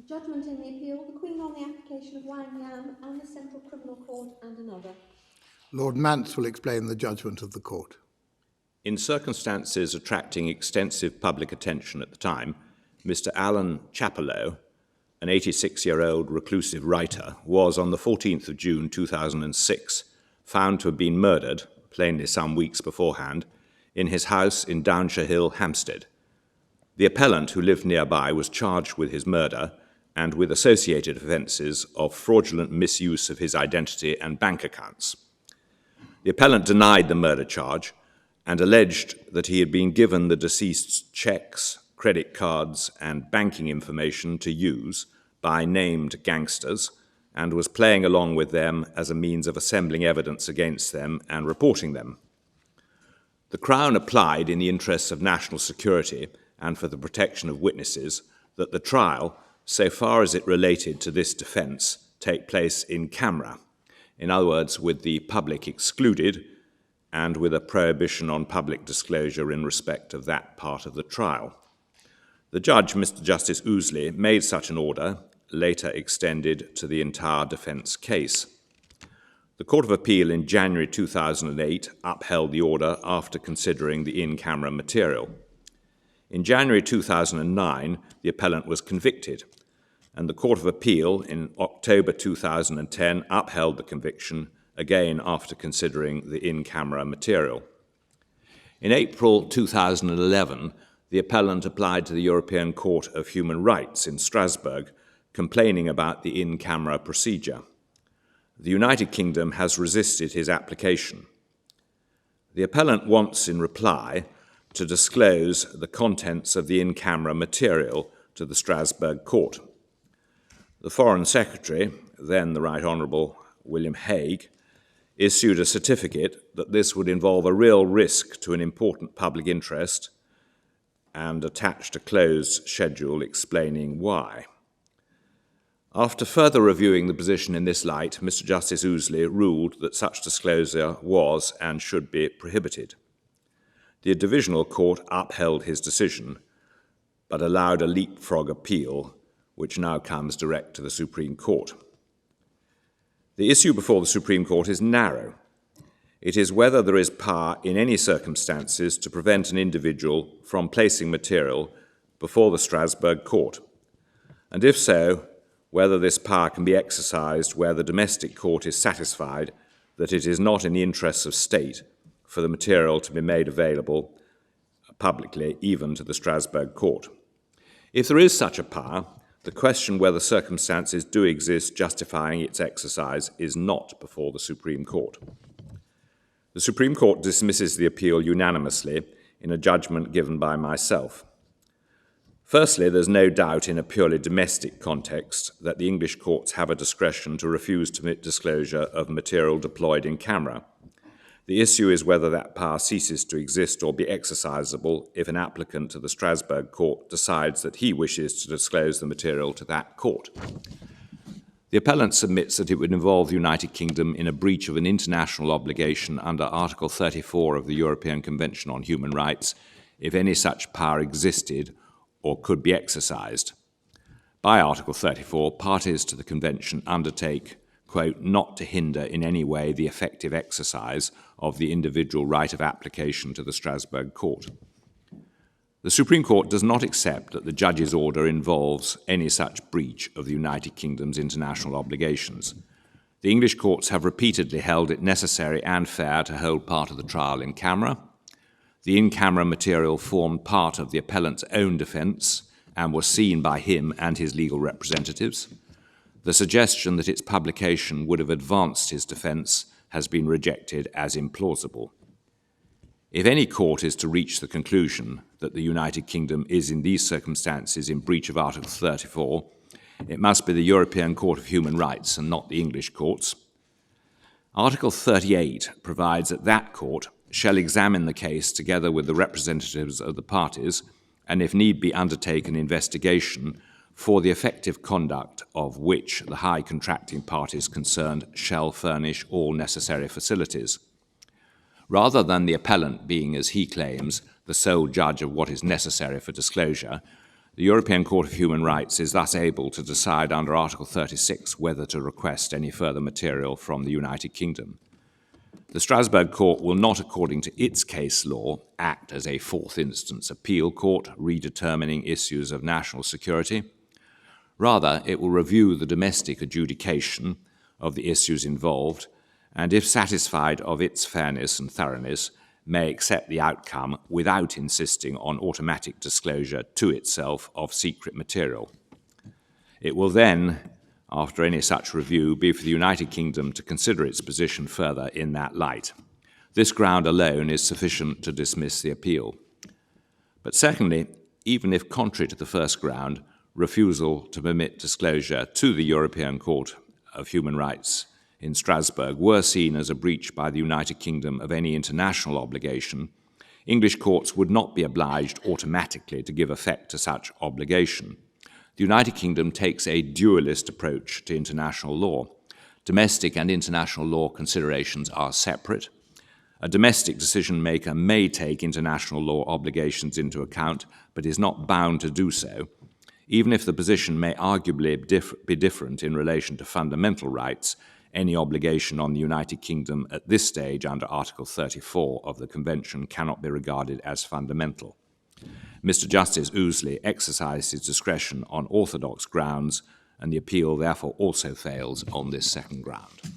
Judgment in the appeal, the Queen on the application of Wang Yam and the Central Criminal Court and another. Lord Mance will explain the judgment of the court. In circumstances attracting extensive public attention at the time, Mr. Alan Chapellow, an 86-year-old reclusive writer, was on the 14th of June 2006 found to have been murdered, plainly some weeks beforehand, in his house in Downshire Hill, Hampstead. The appellant, who lived nearby, was charged with his murder and with associated offences of fraudulent misuse of his identity and bank accounts. The appellant denied the murder charge and alleged that he had been given the deceased's cheques, credit cards, and banking information to use by named gangsters and was playing along with them as a means of assembling evidence against them and reporting them. The Crown applied in the interests of national security and for the protection of witnesses that the trial, so far as it related to this defence, take place in camera, in other words, with the public excluded and with a prohibition on public disclosure in respect of that part of the trial. The judge, Mr. Justice Ouseley, made such an order, later extended to the entire defence case. The Court of Appeal in January 2008 upheld the order after considering the in-camera material. In January 2009, the appellant was convicted, and the Court of Appeal in October 2010 upheld the conviction, again after considering the in-camera material. In April 2011, the appellant applied to the European Court of Human Rights in Strasbourg, complaining about the in-camera procedure. The United Kingdom has resisted his application. The appellant wants, in reply, to disclose the contents of the in-camera material to the Strasbourg Court. The Foreign Secretary, then the Right Honourable William Hague, issued a certificate that this would involve a real risk to an important public interest and attached a closed schedule explaining why. After further reviewing the position in this light, Mr. Justice Ouseley ruled that such disclosure was and should be prohibited. The Divisional Court upheld his decision, but allowed a leapfrog appeal, which now comes direct to the Supreme Court. The issue before the Supreme Court is narrow. It is whether there is power in any circumstances to prevent an individual from placing material before the Strasbourg Court, and if so, whether this power can be exercised where the domestic court is satisfied that it is not in the interests of state for the material to be made available publicly, even to the Strasbourg Court. If there is such a power, the question whether circumstances do exist justifying its exercise is not before the Supreme Court. The Supreme Court dismisses the appeal unanimously in a judgment given by myself. Firstly, there's no doubt in a purely domestic context that the English courts have a discretion to refuse to permit disclosure of material deployed in camera. The issue is whether that power ceases to exist or be exercisable if an applicant to the Strasbourg Court decides that he wishes to disclose the material to that court. The appellant submits that it would involve the United Kingdom in a breach of an international obligation under Article 34 of the European Convention on Human Rights if any such power existed or could be exercised. By Article 34, parties to the Convention undertake, quote, not to hinder in any way the effective exercise of the individual right of application to the Strasbourg Court. The Supreme Court does not accept that the judge's order involves any such breach of the United Kingdom's international obligations. The English courts have repeatedly held it necessary and fair to hold part of the trial in camera. The in-camera material formed part of the appellant's own defence and was seen by him and his legal representatives. The suggestion that its publication would have advanced his defence has been rejected as implausible. If any court is to reach the conclusion that the United Kingdom is in these circumstances in breach of Article 34, it must be the European Court of Human Rights and not the English courts. Article 38 provides that that court shall examine the case together with the representatives of the parties and, if need be, undertake an investigation for the effective conduct of which the high contracting parties concerned shall furnish all necessary facilities. Rather than the appellant being, as he claims, the sole judge of what is necessary for disclosure, The European Court of Human Rights is thus able to decide under Article 36 whether to request any further material from the United Kingdom. The Strasbourg Court will not, according to its case law, act as a fourth instance appeal court redetermining issues of national security. Rather, it will review the domestic adjudication of the issues involved, and if satisfied of its fairness and thoroughness, may accept the outcome without insisting on automatic disclosure to itself of secret material. It will then, after any such review, be for the United Kingdom to consider its position further in that light. This ground alone is sufficient to dismiss the appeal. But secondly, even if contrary to the first ground, refusal to permit disclosure to the European Court of Human Rights in Strasbourg were seen as a breach by the United Kingdom of any international obligation, English courts would not be obliged automatically to give effect to such obligation. The United Kingdom takes a dualist approach to international law. Domestic and international law considerations are separate. A domestic decision maker may take international law obligations into account, but is not bound to do so, even if the position may arguably be different in relation to fundamental rights. Any obligation on the United Kingdom at this stage under Article 34 of the Convention cannot be regarded as fundamental. Mr. Justice Ouseley exercised his discretion on orthodox grounds, and the appeal therefore also fails on this second ground.